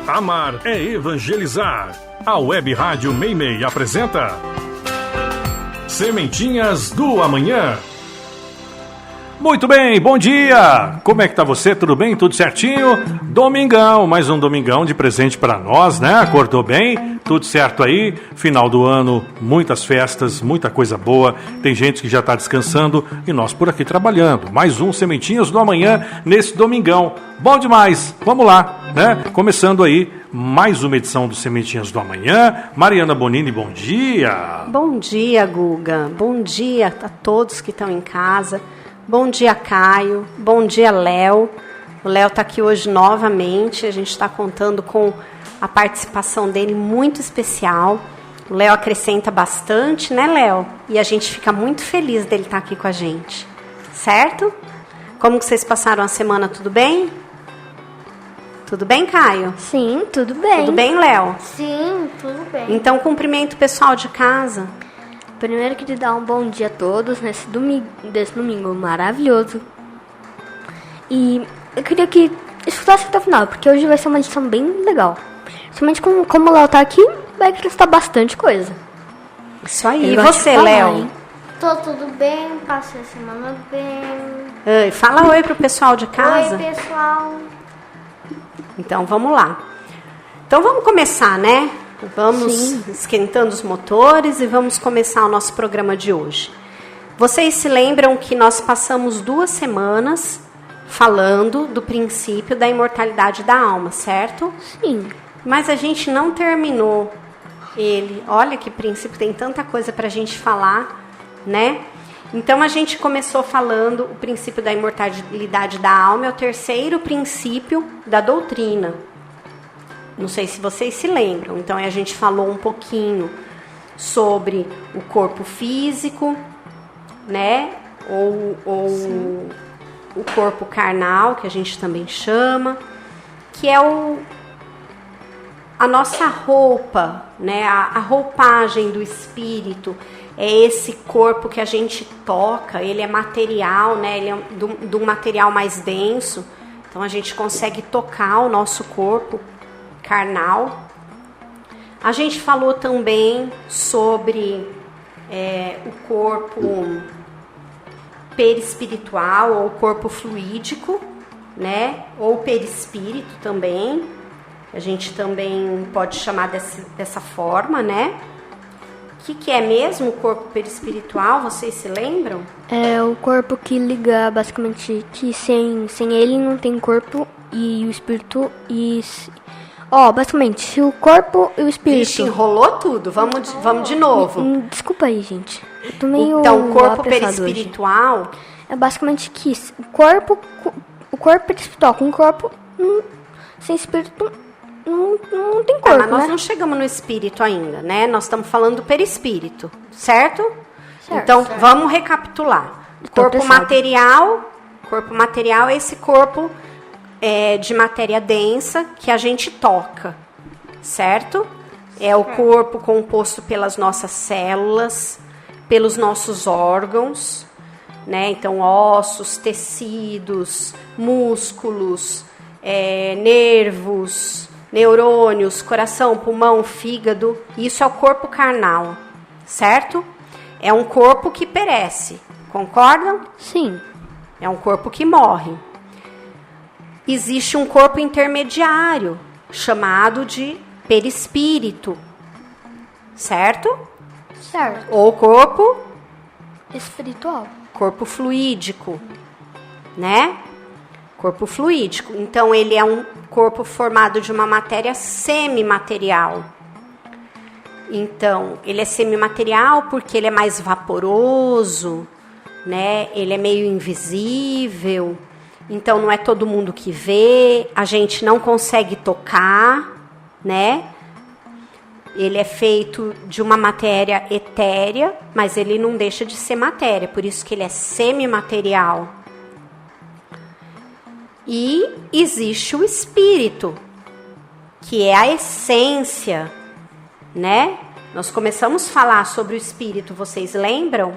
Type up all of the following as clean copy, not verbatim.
Amar é evangelizar. A Web Rádio Meimei apresenta Sementinhas do Amanhã. Muito bem, bom dia! Como é que tá você? Tudo bem? Tudo certinho? Domingão, mais um domingão de presente para nós, né? Acordou bem? Tudo certo aí? Final do ano, muitas festas, muita coisa boa. Tem gente que já tá descansando e nós por aqui trabalhando. Mais um Sementinhas do Amanhã nesse domingão. Bom demais! Vamos lá, né? Começando aí mais uma edição do Sementinhas do Amanhã. Mariana Bonini, bom dia! Bom dia, Guga. Bom dia a todos que estão em casa. Bom dia, Caio. Bom dia, Léo. O Léo está aqui hoje novamente. A gente está contando com a participação dele muito especial. O Léo acrescenta bastante, né, Léo? E a gente fica muito feliz dele estar aqui com a gente. Certo? Como que vocês passaram a semana? Tudo bem? Tudo bem, Caio? Sim, tudo bem. Tudo bem, Léo? Sim, tudo bem. Então, cumprimento o pessoal de casa. Primeiro, queria dar um bom dia a todos desse domingo maravilhoso. E eu queria que escutasse até o final, porque hoje vai ser uma edição bem legal. Principalmente como o Léo tá aqui, vai acrescentar bastante coisa. Isso aí. E você, Léo? Tô tudo bem, passei a semana bem. Fala oi pro pessoal de casa. Oi, pessoal. Então, vamos lá. Então, vamos começar, né? Vamos esquentando os motores e vamos começar o nosso programa de hoje. Vocês se lembram que nós passamos 2 semanas falando do princípio da imortalidade da alma, certo? Sim. Mas a gente não terminou ele. Olha que princípio, tem tanta coisa para a gente falar, né? Então, a gente começou falando o princípio da imortalidade da alma, é o terceiro princípio da doutrina. Não sei se vocês se lembram. Então, a gente falou um pouquinho sobre o corpo físico, né? Ou o corpo carnal, que a gente também chama, que é a nossa roupa, né? A roupagem do espírito. É esse corpo que a gente toca, ele é material, né? Ele é de um material mais denso. Então, a gente consegue tocar o nosso corpo carnal. A gente falou também sobre o corpo perispiritual ou corpo fluídico, né? Ou perispírito também. A gente também pode chamar dessa forma, né? O que é mesmo o corpo perispiritual? Vocês se lembram? É o corpo que liga basicamente que sem ele não tem corpo e o espírito basicamente, se o corpo e o espírito... Vixe, enrolou tudo. Vamos de novo. Desculpa aí, gente. Eu tô meio então, o corpo perispiritual... É basicamente que o corpo perispiritual com o corpo sem espírito não tem corpo, mas nós né? não chegamos no espírito ainda, né? Nós estamos falando do perispírito, certo? Então, vamos recapitular. Corpo material é esse corpo... de matéria densa que a gente toca, certo? É o corpo composto pelas nossas células, pelos nossos órgãos, né? Então, ossos, tecidos, músculos, nervos, neurônios, coração, pulmão, fígado. Isso é o corpo carnal, certo? É um corpo que perece, concordam? Sim. É um corpo que morre. Existe um corpo intermediário, chamado de perispírito, certo? Certo. Ou corpo espiritual. Corpo fluídico, né? Corpo fluídico. Então, ele é um corpo formado de uma matéria semimaterial. Então, ele é semimaterial porque ele é mais vaporoso, né? Ele é meio invisível. Então, não é todo mundo que vê, a gente não consegue tocar, né? Ele é feito de uma matéria etérea, mas ele não deixa de ser matéria, por isso que ele é semimaterial. E existe o espírito, que é a essência, né? Nós começamos a falar sobre o espírito, vocês lembram?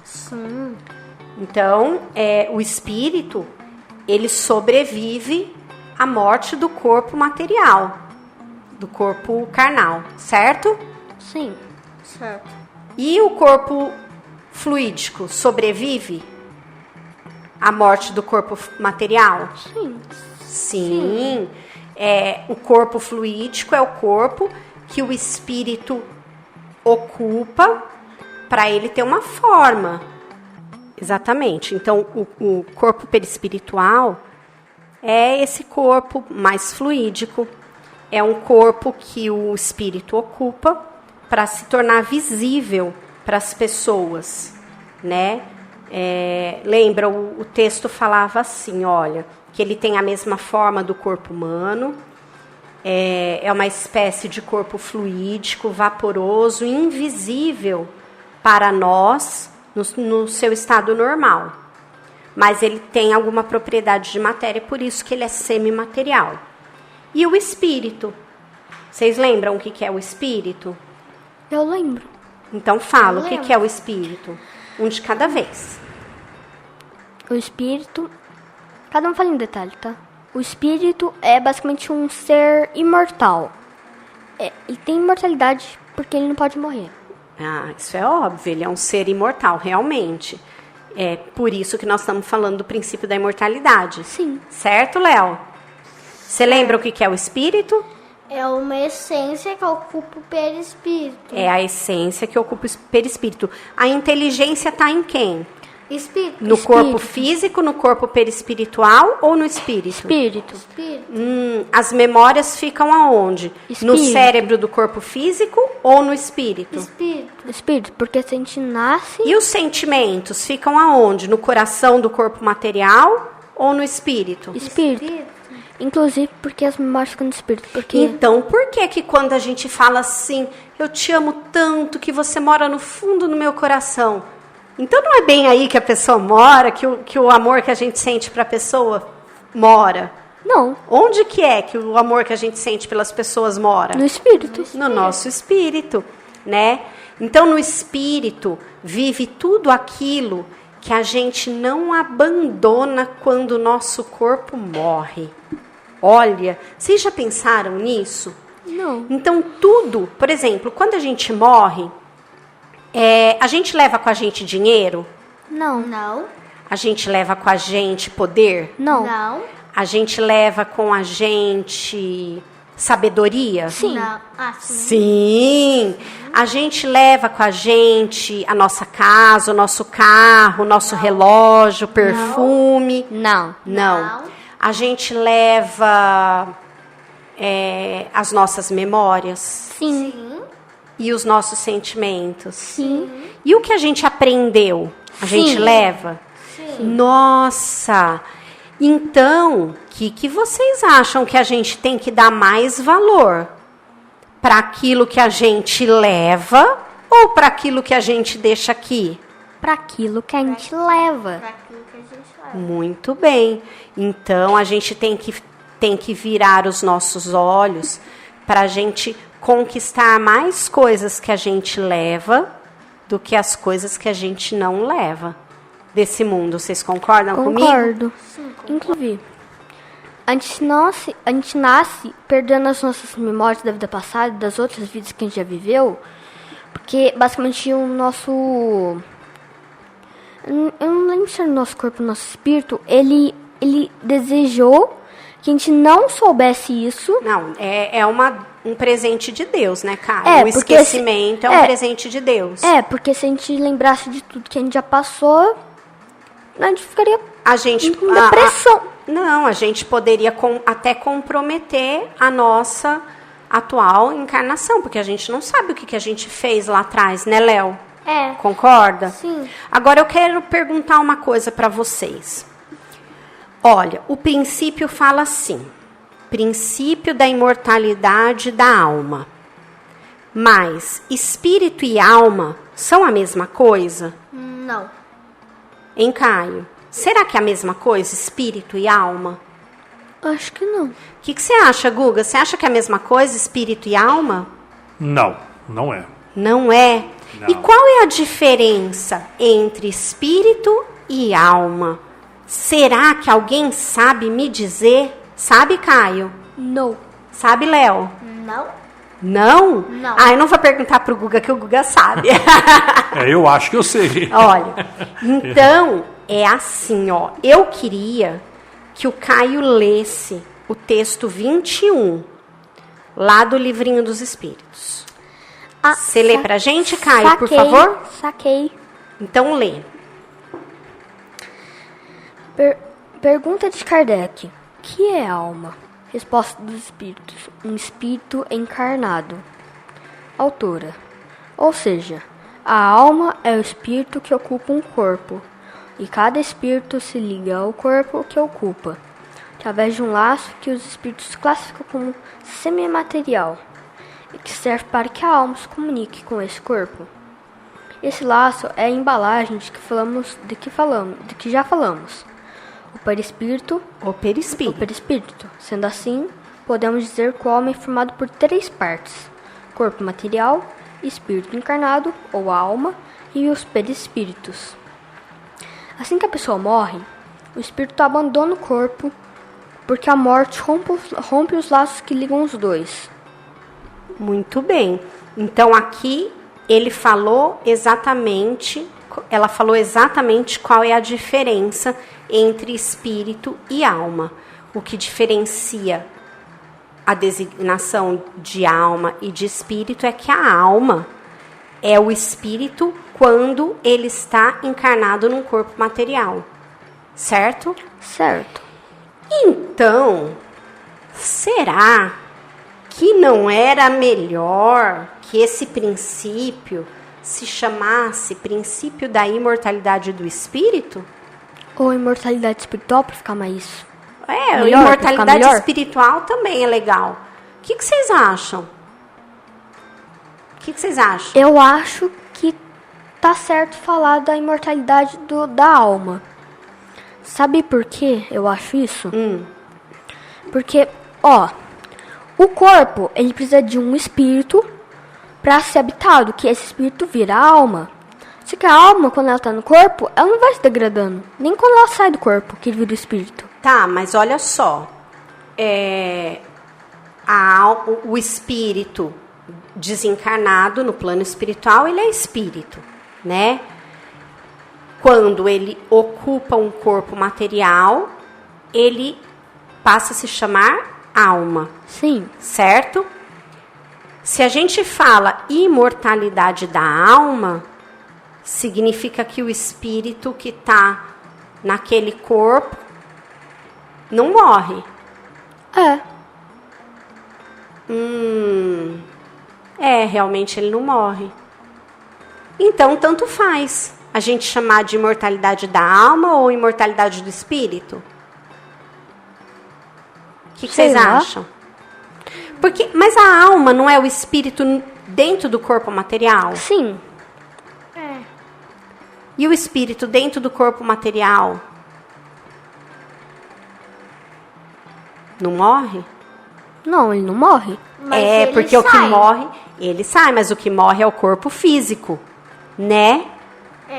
Sim. Então, o espírito, ele sobrevive à morte do corpo material. do corpo carnal, certo? Sim. Certo. E o corpo fluídico sobrevive à morte do corpo material? Sim. Sim. O corpo fluídico é o corpo que o espírito ocupa para ele ter uma forma. Exatamente. Então, o corpo perispiritual é esse corpo mais fluídico. É um corpo que o espírito ocupa para se tornar visível para as pessoas, né? Lembra, o texto falava assim, olha, que ele tem a mesma forma do corpo humano, é uma espécie de corpo fluídico, vaporoso, invisível para nós no seu estado normal. Mas ele tem alguma propriedade de matéria, por isso que ele é semimaterial. E o espírito? Vocês lembram o que é o espírito? Eu lembro. Então fala, o que é o espírito? Um de cada vez. O espírito... Cada um fala em detalhe, tá? O espírito é basicamente um ser imortal. Ele tem imortalidade porque ele não pode morrer. Ah, isso é óbvio, ele é um ser imortal, realmente. É por isso que nós estamos falando do princípio da imortalidade. Sim. Certo, Léo? Você lembra o que é o espírito? É uma essência que ocupa o perispírito. É a essência que ocupa o perispírito. A inteligência está em quem? Espírito. No corpo físico, no corpo perispiritual ou no espírito? Espírito. As memórias ficam aonde? No Espírito. cérebro do corpo físico ou no espírito? Espírito, porque se a gente nasce... E os sentimentos ficam aonde? No coração do corpo material ou no espírito? Espírito. Inclusive porque as memórias ficam no espírito. Porque... Então, por que quando a gente fala assim, eu te amo tanto que você mora no fundo do meu coração? Então não é bem aí que a pessoa mora, que o amor que a gente sente para a pessoa mora? Não. Onde que é que o amor que a gente sente pelas pessoas mora? No espírito. No nosso espírito, né? Então, no espírito vive tudo aquilo que a gente não abandona quando o nosso corpo morre. Olha, vocês já pensaram nisso? Não. Então, tudo, por exemplo, quando a gente morre, a gente leva com a gente dinheiro? Não. Não. A gente leva com a gente poder? Não. Não. A gente leva com a gente sabedoria? Sim. Não. Ah, sim. Sim. A gente leva com a gente a nossa casa, o nosso carro, o nosso relógio, perfume? Não. Não. A gente leva as nossas memórias? Sim. E os nossos sentimentos? Sim. E o que a gente aprendeu? A gente leva? Sim. Nossa! Então, o que vocês acham que a gente tem que dar mais valor? Para aquilo que a gente leva ou para aquilo que a gente deixa aqui? Para aquilo que a gente leva. Pra aquilo que a gente leva. Muito bem. Então, a gente tem que virar os nossos olhos para a gente conquistar mais coisas que a gente leva do que as coisas que a gente não leva desse mundo. Vocês concordam comigo? Concordo. Inclusive, a gente nasce perdendo as nossas memórias da vida passada, das outras vidas que a gente já viveu, porque basicamente o nosso... Eu não lembro se era o nosso corpo, o nosso espírito, ele desejou que a gente não soubesse isso. Não, é um presente de Deus, né, cara? É, O porque esquecimento é um presente de Deus. Porque se a gente lembrasse de tudo que a gente já passou, a gente ficaria A gente... com depressão. Não, a gente poderia até comprometer a nossa atual encarnação, porque a gente não sabe o que a gente fez lá atrás, né, Léo? Concorda? Sim. Agora eu quero perguntar uma coisa para vocês. Olha, o princípio fala assim: princípio da imortalidade da alma. Mas espírito e alma são a mesma coisa? Não. Hein, Caio? Será que é a mesma coisa, espírito e alma? Acho que não. O que você acha, Guga? Você acha que é a mesma coisa, espírito e alma? Não, não é. Não é? Não. E qual é a diferença entre espírito e alma? Será que alguém sabe me dizer? Sabe, Caio? Não. Sabe, Léo? Não? Não? Não. Ah, eu não vou perguntar pro Guga, que o Guga sabe. Eu acho que eu sei. Olha, então, é assim, ó. Eu queria que o Caio lesse o texto 21, lá do Livrinho dos Espíritos. Você lê pra gente, Caio, por favor? Saquei. Então, lê. Pergunta de Kardec. O que é alma? Resposta dos espíritos. Um espírito encarnado. Autora. Ou seja, a alma é o espírito que ocupa um corpo, e cada espírito se liga ao corpo que ocupa, através de um laço que os espíritos classificam como semimaterial, e que serve para que a alma se comunique com esse corpo. Esse laço é a embalagem de que já falamos. O perispírito. O perispírito. Sendo assim, podemos dizer que o homem é formado por 3 partes: corpo material, espírito encarnado, ou alma, e os perispíritos. Assim que a pessoa morre, o espírito abandona o corpo, porque a morte rompe os laços que ligam os dois. Muito bem. Então, aqui ela falou exatamente qual é a diferença entre espírito e alma. O que diferencia a designação de alma e de espírito é que a alma é o espírito quando ele está encarnado num corpo material. Certo? Certo. Então, será que não era melhor que esse princípio se chamasse princípio da imortalidade do espírito? Ou imortalidade espiritual, para ficar mais... Melhor, imortalidade espiritual também é legal. O que vocês acham? O que vocês acham? Eu acho que tá certo falar da imortalidade da alma. Sabe por que eu acho isso? Porque, o corpo, ele precisa de um espírito para ser habitado, que esse espírito vira a alma. Só que a alma, quando ela tá no corpo, ela não vai se degradando. Nem quando ela sai do corpo, que vira o espírito. Tá, mas olha só. O espírito desencarnado no plano espiritual, ele é espírito, né? Quando ele ocupa um corpo material, ele passa a se chamar alma. Sim. Certo? Se a gente fala imortalidade da alma, significa que o espírito que está naquele corpo não morre. Realmente ele não morre. Então, tanto faz a gente chamar de imortalidade da alma ou imortalidade do espírito. O que vocês acham? Mas a alma não é o espírito dentro do corpo material? Sim. E o espírito dentro do corpo material não morre? Não, ele não morre. Mas porque o que morre, ele sai, mas o que morre é o corpo físico, né?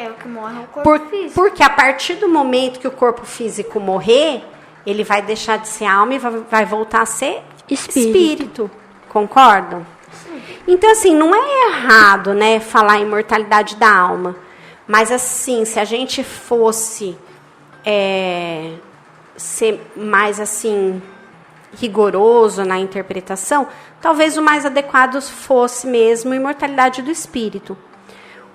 O que morre é o corpo físico. Porque a partir do momento que o corpo físico morrer, ele vai deixar de ser alma e vai voltar a ser espírito. Concordam? Sim. Então, assim, não é errado, né, falar imortalidade da alma. Mas, assim, se a gente fosse ser mais, assim, rigoroso na interpretação, talvez o mais adequado fosse mesmo a imortalidade do espírito.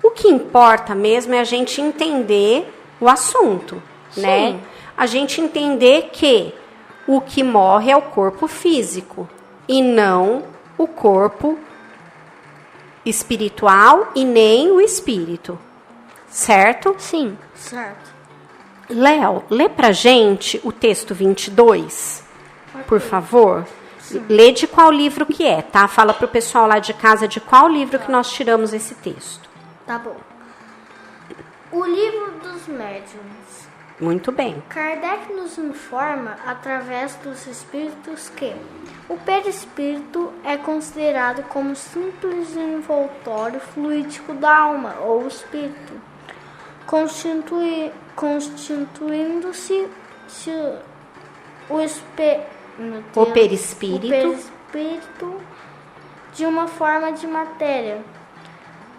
O que importa mesmo é a gente entender o assunto, né? A gente entender que o que morre é o corpo físico e não o corpo espiritual e nem o espírito. Certo? Sim. Certo. Léo, lê pra gente o texto 22, por favor. Sim. Lê de qual livro que é, tá? Fala pro pessoal lá de casa de qual livro que nós tiramos esse texto. Tá bom. O Livro dos Médiuns. Muito bem. Kardec nos informa, através dos espíritos, que o perispírito é considerado como simples envoltório fluídico da alma, ou espírito, constituindo-se o perispírito de uma forma de matéria,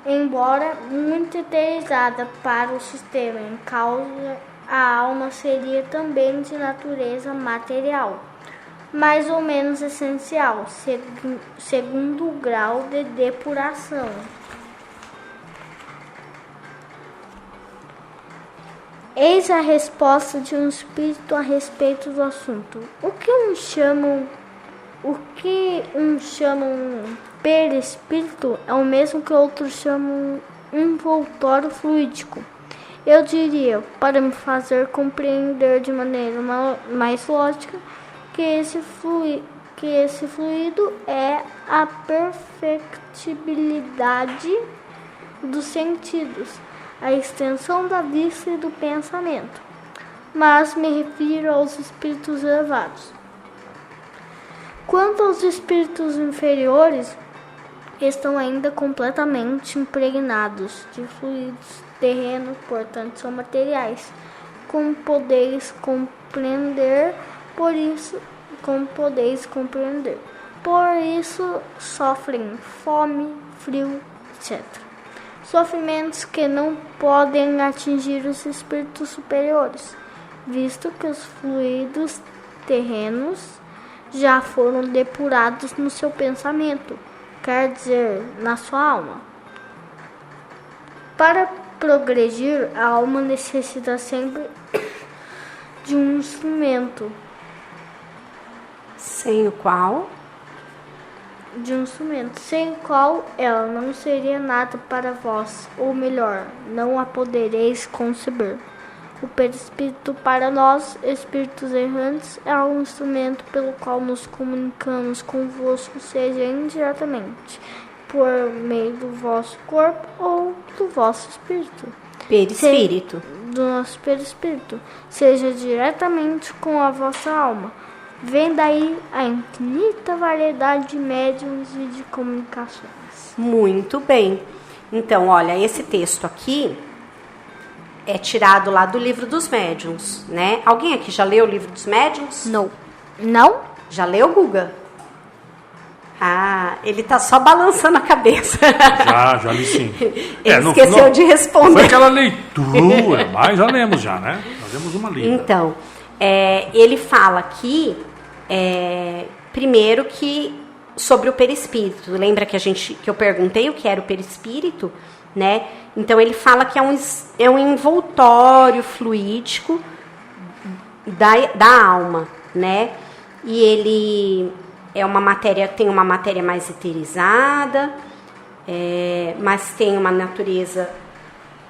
embora muito eterizada para o sistema em causa, a alma seria também de natureza material, mais ou menos essencial, segundo o grau de depuração. Eis a resposta de um espírito a respeito do assunto. O que uns chamam perispírito é o mesmo que outros chamam envoltório fluídico. Eu diria, para me fazer compreender de maneira mais lógica, que esse fluido é a perfectibilidade dos sentidos, a extensão da vista e do pensamento, mas me refiro aos espíritos elevados. Quanto aos espíritos inferiores, estão ainda completamente impregnados de fluidos terrenos, portanto são materiais, como podeis compreender, por isso sofrem fome, frio, etc. Sofrimentos que não podem atingir os espíritos superiores, visto que os fluidos terrenos já foram depurados no seu pensamento, quer dizer, na sua alma. Para progredir, a alma necessita sempre de um instrumento. Sem o qual sem o qual ela não seria nada para vós, ou melhor, não a podereis conceber. O perispírito para nós, espíritos errantes, é um instrumento pelo qual nos comunicamos convosco, seja indiretamente, por meio do vosso corpo ou do vosso espírito. perispírito. Do nosso perispírito, seja diretamente com a vossa alma. Vem daí a infinita variedade de médiuns e de comunicações. Muito bem. Então, olha, esse texto aqui é tirado lá do livro dos médiuns, né? Alguém aqui já leu o livro dos médiuns? Não. Não? Já leu, Guga? Ah, ele tá só balançando a cabeça. Já li sim. Ele esqueceu de responder. Foi aquela leitura, mas já lemos já, né? Nós lemos uma lida. Então, ele fala aqui, primeiro que sobre o perispírito. Lembra que eu perguntei o que era o perispírito, né? Então ele fala que é um envoltório fluídico da alma, né? E ele tem uma matéria mais eterizada, mas tem uma natureza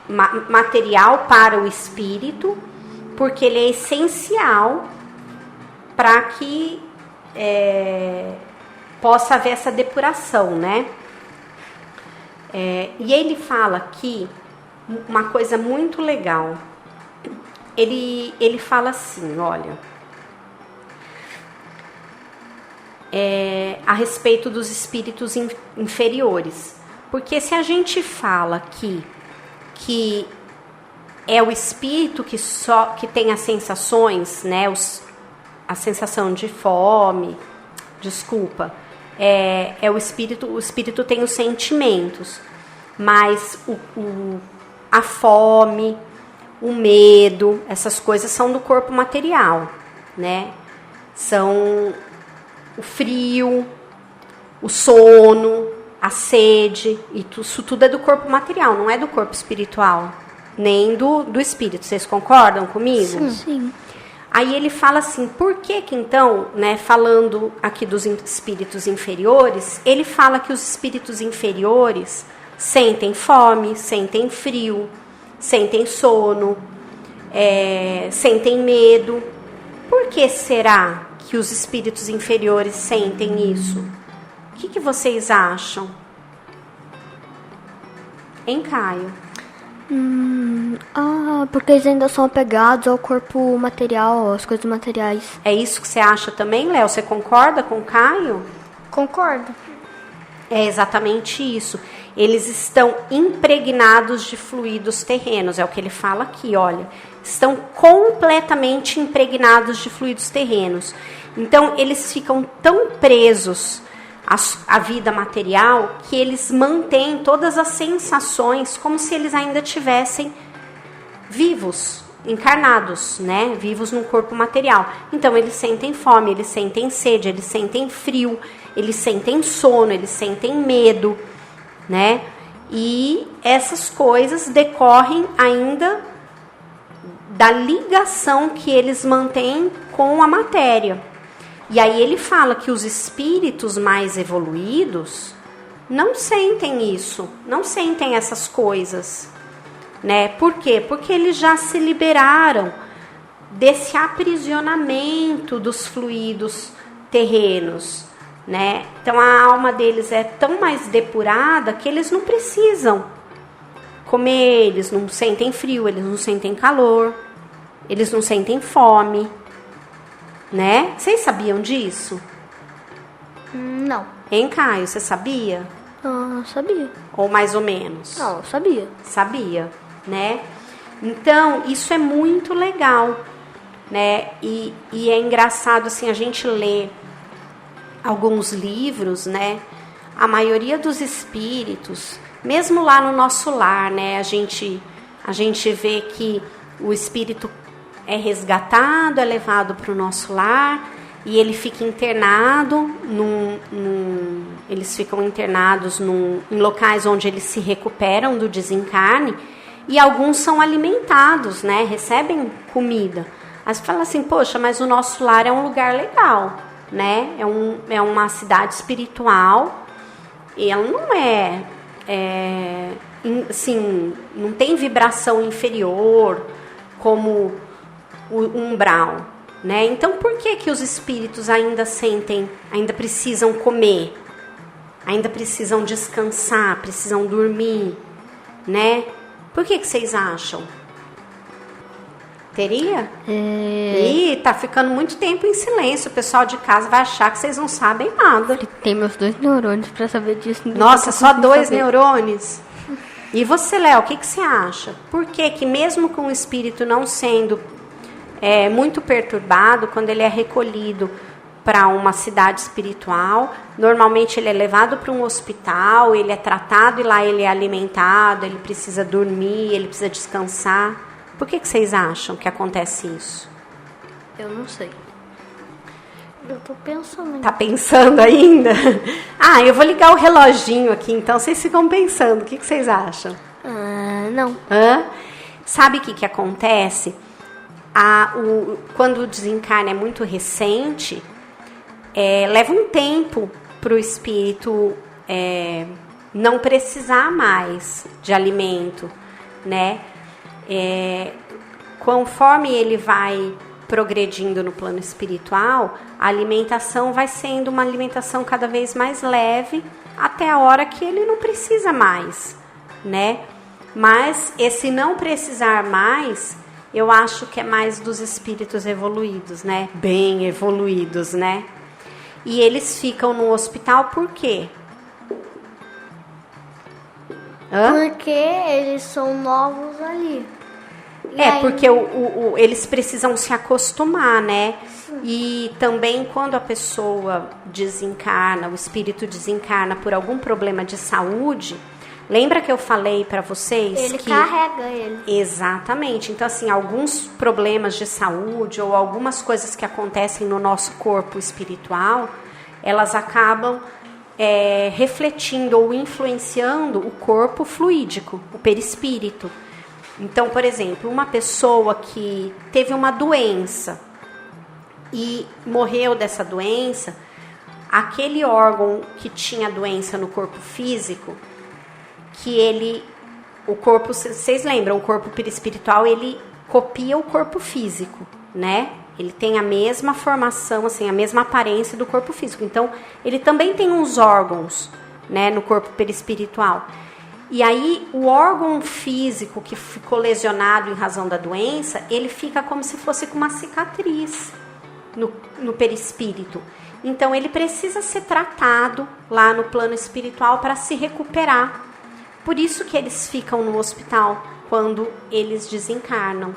material para o espírito, porque ele é essencial para que possa haver essa depuração, né? E ele fala aqui uma coisa muito legal. Ele fala assim, olha, a respeito dos espíritos inferiores. Porque se a gente fala aqui que é o espírito que tem as sensações, né? A sensação de fome, o espírito tem os sentimentos, mas a fome, o medo, essas coisas são do corpo material, né? São o frio, o sono, a sede, e isso tudo é do corpo material, não é do corpo espiritual, nem do espírito. Vocês concordam comigo? Sim. Aí ele fala assim, por que então, né, falando aqui dos espíritos inferiores, ele fala que os espíritos inferiores sentem fome, sentem frio, sentem sono, sentem medo. Por que será que os espíritos inferiores sentem isso? O que vocês acham? Hein, Caio? Porque eles ainda são apegados ao corpo material, às coisas materiais. É isso que você acha também, Léo? Você concorda com o Caio? Concordo. É exatamente isso. Eles estão impregnados de fluidos terrenos, é o que ele fala aqui, olha. Estão completamente impregnados de fluidos terrenos. Então, eles ficam tão presos a vida material, que eles mantêm todas as sensações como se eles ainda tivessem vivos, encarnados, né? Vivos num corpo material. Então eles sentem fome, eles sentem sede, eles sentem frio, eles sentem sono, eles sentem medo, né? E essas coisas decorrem ainda da ligação que eles mantêm com a matéria. E aí ele fala que os espíritos mais evoluídos não sentem isso, não sentem essas coisas, né? Por quê? Porque eles já se liberaram desse aprisionamento dos fluidos terrenos, né? Então a alma deles é tão mais depurada que eles não precisam comer, eles não sentem frio, eles não sentem calor, eles não sentem fome, né? Vocês sabiam disso? Não. Hein, Caio, você sabia? Ah, sabia. Ou mais ou menos? Não, eu sabia. Sabia, né? Então, isso é muito legal, né? E é engraçado, assim, a gente lê alguns livros, né? A maioria dos espíritos, mesmo lá no nosso lar, né? A gente vê que o espírito é resgatado, é levado para o nosso lar e ele fica internado, eles ficam internados em locais onde eles se recuperam do desencarne e alguns são alimentados, né? Recebem comida. Aí você fala assim, poxa, mas o nosso lar é um lugar legal, né? É uma cidade espiritual e ela não assim, não tem vibração inferior como o umbral, né? Então por que os espíritos ainda precisam comer, ainda precisam descansar, precisam dormir, né? Por que vocês acham? Teria? Ih, tá ficando muito tempo em silêncio. O pessoal de casa vai achar que vocês não sabem nada. Tem meus 2 neurônios pra saber disso. Nossa, só 2 neurônios? E você, Léo, o que você acha? Por que mesmo com o espírito não sendo muito perturbado, quando ele é recolhido para uma cidade espiritual, normalmente ele é levado para um hospital, ele é tratado e lá ele é alimentado, ele precisa dormir, ele precisa descansar. Por que vocês acham que acontece isso? Eu não sei. Eu tô pensando. Tá pensando ainda? Ah, eu vou ligar o reloginho aqui, então vocês ficam pensando. O que vocês acham? Não. Sabe o que acontece? Quando o desencarne é muito recente, leva um tempo para o espírito não precisar mais de alimento, né? Conforme ele vai progredindo no plano espiritual, a alimentação vai sendo uma alimentação cada vez mais leve até a hora que ele não precisa mais, né? Mas esse não precisar mais, eu acho que é mais dos espíritos evoluídos, né? Bem evoluídos, né? E eles ficam no hospital por quê? Porque eles são novos ali. Porque eles precisam se acostumar, né? Sim. E também quando a pessoa desencarna, o espírito desencarna por algum problema de saúde, lembra que eu falei para vocês ele carrega ele. Exatamente. Então, assim, alguns problemas de saúde ou algumas coisas que acontecem no nosso corpo espiritual, elas acabam refletindo ou influenciando o corpo fluídico, o perispírito. Então, por exemplo, uma pessoa que teve uma doença e morreu dessa doença, aquele órgão que tinha doença no corpo físico, o corpo, vocês lembram, o corpo perispiritual, ele copia o corpo físico, né? Ele tem a mesma formação, assim, a mesma aparência do corpo físico. Então, ele também tem uns órgãos, né, no corpo perispiritual. E aí, o órgão físico que ficou lesionado em razão da doença, ele fica como se fosse com uma cicatriz no perispírito. Então, ele precisa ser tratado lá no plano espiritual para se recuperar. Por isso que eles ficam no hospital quando eles desencarnam,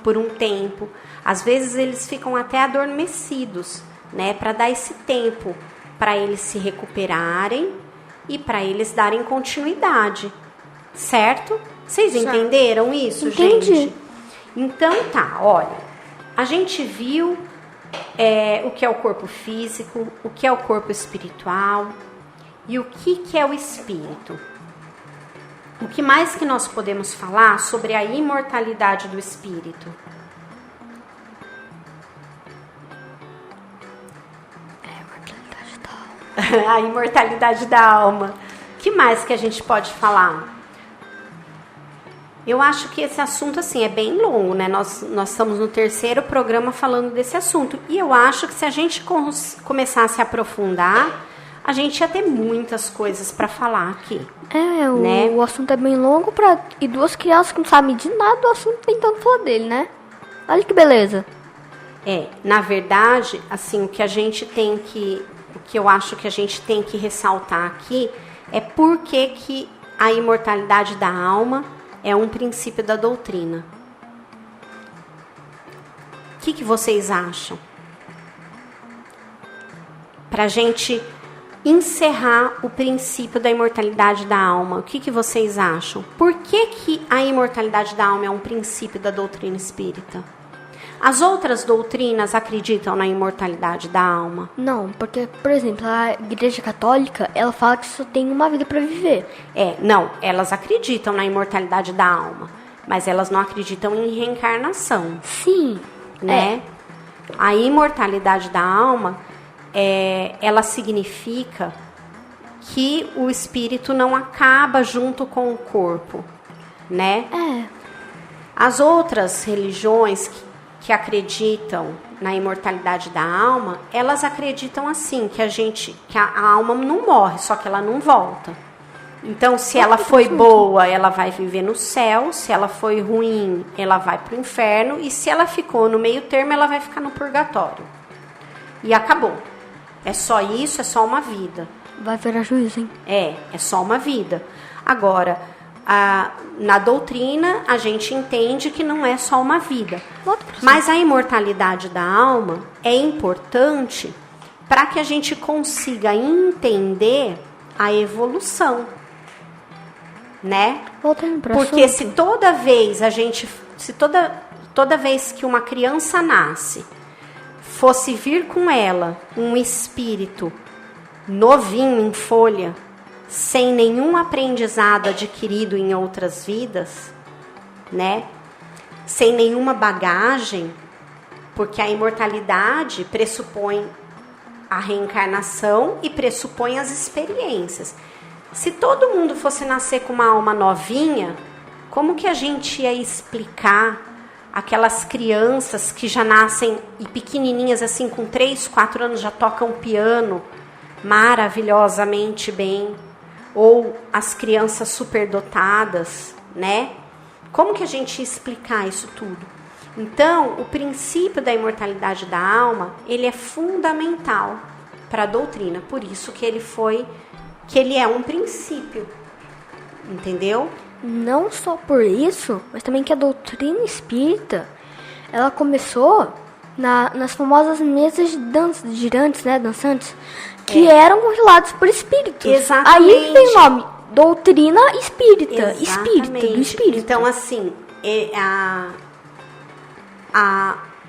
por um tempo. Às vezes, eles ficam até adormecidos, né, para dar esse tempo para eles se recuperarem e para eles darem continuidade, certo? Vocês entenderam isso, Entendi. gente? Então tá, olha, a gente viu o que é o corpo físico, o que é o corpo espiritual e o que é o espírito. O que mais que nós podemos falar sobre a imortalidade do espírito? A imortalidade da alma. O que mais que a gente pode falar? Eu acho que esse assunto, assim, é bem longo, né? Nós estamos no 3º programa falando desse assunto. E eu acho que se a gente começasse a aprofundar, a gente ia ter muitas coisas para falar aqui. Né? O assunto é bem longo e 2 crianças que não sabem de nada do assunto tentando falar dele, né? Olha que beleza. Na verdade, assim, o que eu acho que a gente tem que ressaltar aqui é por que a imortalidade da alma é um princípio da doutrina. O que vocês acham? Para a gente encerrar o princípio da imortalidade da alma, o que vocês acham? Por que a imortalidade da alma é um princípio da doutrina espírita? As outras doutrinas acreditam na imortalidade da alma? Não, porque, por exemplo, a Igreja Católica, ela fala que só tem uma vida para viver. Não, elas acreditam na imortalidade da alma, mas elas não acreditam em reencarnação. Sim. Né? A imortalidade da alma, ela significa que o espírito não acaba junto com o corpo, né? As outras religiões que acreditam na imortalidade da alma, elas acreditam assim, que a alma não morre, só que ela não volta. Então, se ela foi boa, ela vai viver no céu, se ela foi ruim, ela vai para o inferno, e se ela ficou no meio termo, ela vai ficar no purgatório. E acabou. É só isso, é só uma vida. Vai virar juízo, hein? É só uma vida. Agora, na doutrina, a gente entende que não é só uma vida. Mas a imortalidade da alma é importante para que a gente consiga entender a evolução, né? Porque se toda vez toda vez que uma criança nasce, fosse vir com ela um espírito novinho em folha, sem nenhum aprendizado adquirido em outras vidas, né? Sem nenhuma bagagem, porque a imortalidade pressupõe a reencarnação e pressupõe as experiências. Se todo mundo fosse nascer com uma alma novinha, como que a gente ia explicar aquelas crianças que já nascem e pequenininhas assim, com 3, 4 anos já tocam piano maravilhosamente bem, ou as crianças superdotadas, né? Como que a gente ia explicar isso tudo? Então, o princípio da imortalidade da alma, ele é fundamental para a doutrina, por isso que ele é um princípio, entendeu? Não só por isso, mas também que a doutrina espírita, ela começou nas famosas mesas girantes, né, dançantes, que eram controlados por espíritos. Exatamente. Aí tem o nome, doutrina espírita, espírito do espírito. Então, assim,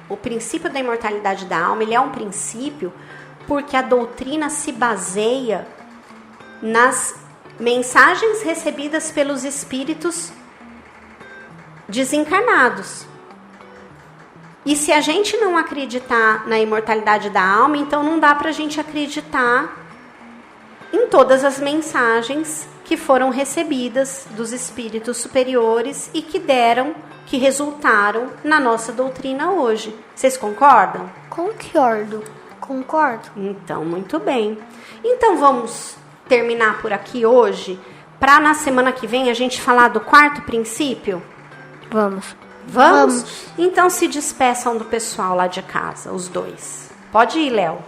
o princípio da imortalidade da alma, ele é um princípio porque a doutrina se baseia nas mensagens recebidas pelos espíritos desencarnados. E se a gente não acreditar na imortalidade da alma, então não dá para a gente acreditar em todas as mensagens que foram recebidas dos espíritos superiores e que resultaram na nossa doutrina hoje. Vocês concordam? Concordo. Então, muito bem. Então, vamos terminar por aqui hoje, para na semana que vem a gente falar do 4º princípio? Vamos. Vamos? Então se despeçam do pessoal lá de casa, os dois. Pode ir, Léo.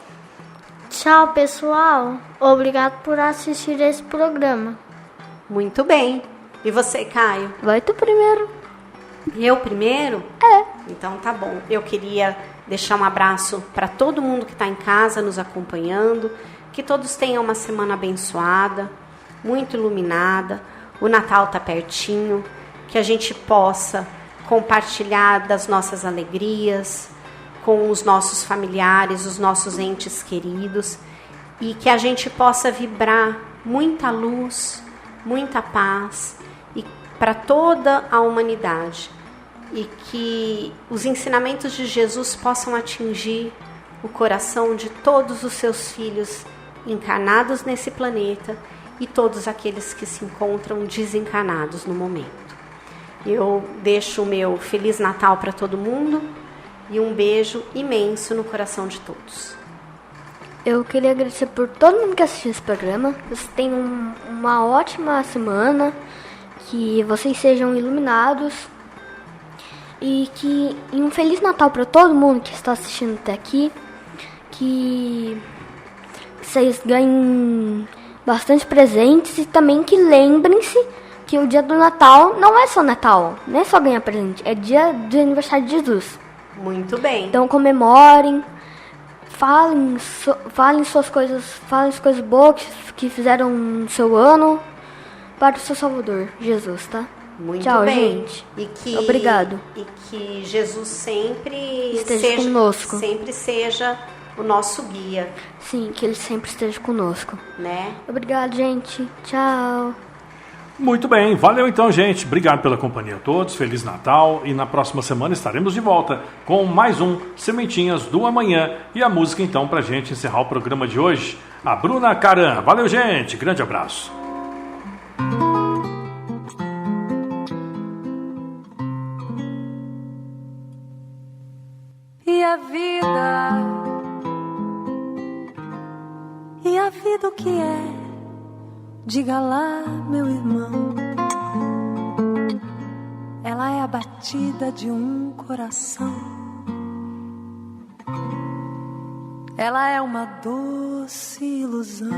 Tchau, pessoal. Obrigado por assistir esse programa. Muito bem. E você, Caio? Vai tu primeiro. Eu primeiro? Então tá bom. Eu queria deixar um abraço para todo mundo que está em casa nos acompanhando. Que todos tenham uma semana abençoada, muito iluminada. O Natal está pertinho, que a gente possa compartilhar das nossas alegrias com os nossos familiares, os nossos entes queridos, e que a gente possa vibrar muita luz, muita paz e para toda a humanidade, e que os ensinamentos de Jesus possam atingir o coração de todos os seus filhos encarnados nesse planeta e todos aqueles que se encontram desencarnados no momento. Eu deixo o meu Feliz Natal para todo mundo e um beijo imenso no coração de todos. Eu queria agradecer por todo mundo que assistiu esse programa. Vocês tenham uma ótima semana, que vocês sejam iluminados e um Feliz Natal para todo mundo que está assistindo até aqui, que vocês ganhem bastante presentes e também que lembrem-se que o dia do Natal não é só Natal, não é só ganhar presente, é dia do aniversário de Jesus. Muito bem. Então comemorem, falem suas coisas, falem as coisas boas que fizeram no seu ano para o seu Salvador, Jesus, tá? Muito Tchau, bem. gente. Obrigado. E que Jesus sempre esteja conosco. Sempre seja o nosso guia. Sim, que ele sempre esteja conosco. Né? Obrigado, gente. Tchau. Muito bem, valeu então, gente. Obrigado pela companhia a todos, Feliz Natal, e na próxima semana estaremos de volta com mais um Sementinhas do Amanhã. E a música então pra gente encerrar o programa de hoje, a Bruna Caran. Valeu, gente, grande abraço. E a vida o que é? Diga lá, meu irmão. Ela é a batida de um coração. Ela é uma doce ilusão.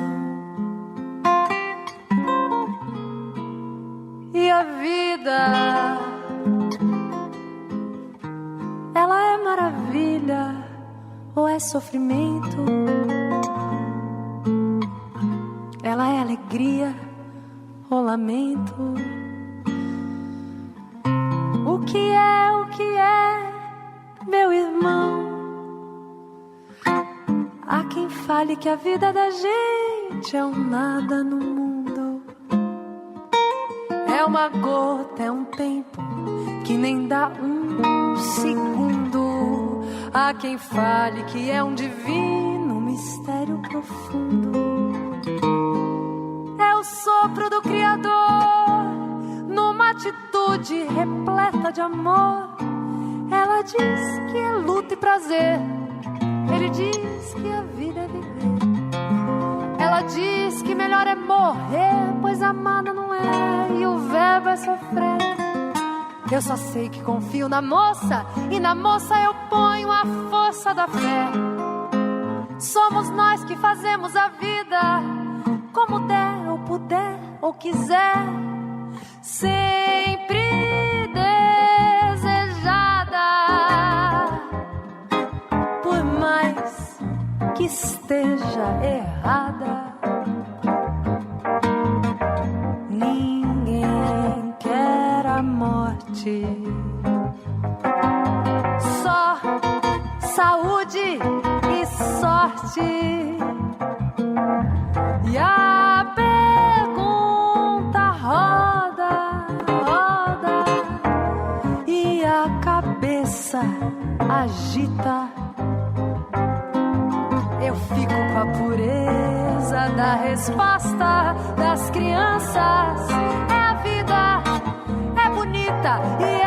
E a vida, ela é maravilha ou é sofrimento? Ela é alegria ou lamento? O que é, meu irmão? Há quem fale que a vida da gente é um nada no mundo. É uma gota, é um tempo que nem dá um segundo. Há quem fale que é um divino mistério profundo. É o sopro do Criador numa atitude repleta de amor. Ela diz que é luta e prazer. Ele diz que a vida é viver. Ela diz que melhor é morrer, pois amada não é, e o verbo é sofrer. Eu só sei que confio na moça, e na moça eu ponho a força da fé. Somos nós que fazemos a vida como der, ou puder, ou quiser, sempre desejada, por mais que esteja errada. Ninguém quer a morte, só saúde e sorte. E a pergunta roda, roda, e a cabeça agita. Eu fico com a pureza da resposta das crianças. É a vida, é bonita e